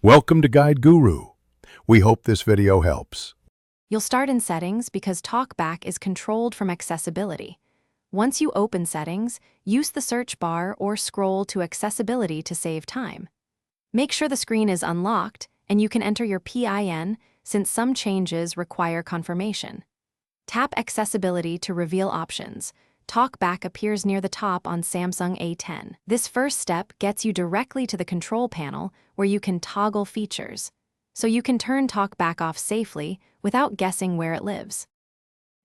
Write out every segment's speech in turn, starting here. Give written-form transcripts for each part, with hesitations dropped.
Welcome to Guide Guru. We hope this video helps. You'll start in Settings because Talkback is controlled from Accessibility. Once you open Settings, use the search bar or scroll to Accessibility to save time. Make sure the screen is unlocked and you can enter your PIN since some changes require confirmation. Tap Accessibility to reveal options. Talkback appears near the top on Samsung A10. This first step gets you directly to the control panel where you can toggle features, so you can turn Talkback off safely without guessing where it lives.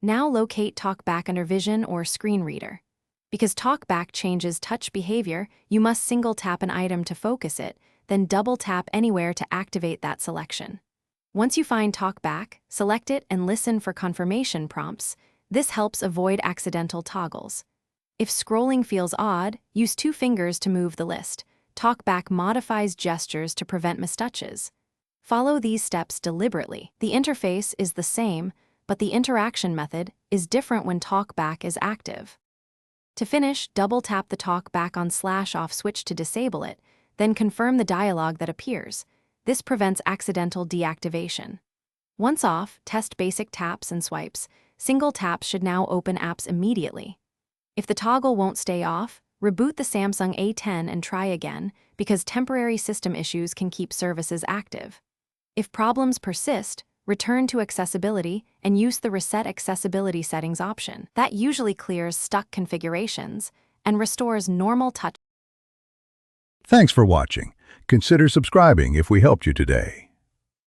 Now locate Talkback under Vision or Screen Reader. Because Talkback changes touch behavior, you must single tap an item to focus it, then double tap anywhere to activate that selection. Once you find Talkback, select it and listen for confirmation prompts. This helps avoid accidental toggles. If scrolling feels odd, use 2 fingers to move the list. Talkback modifies gestures to prevent mistouches. Follow these steps deliberately. The interface is the same, but the interaction method is different when Talkback is active. To finish, double-tap the Talkback on /off switch to disable it, then confirm the dialog that appears. This prevents accidental deactivation. Once off, test basic taps and swipes. Single taps should now open apps immediately. If the toggle won't stay off, reboot the Samsung A10 and try again, because temporary system issues can keep services active. If problems persist, return to Accessibility and use the Reset Accessibility Settings option. That usually clears stuck configurations and restores normal touch. Thanks for watching. Consider subscribing if we helped you today.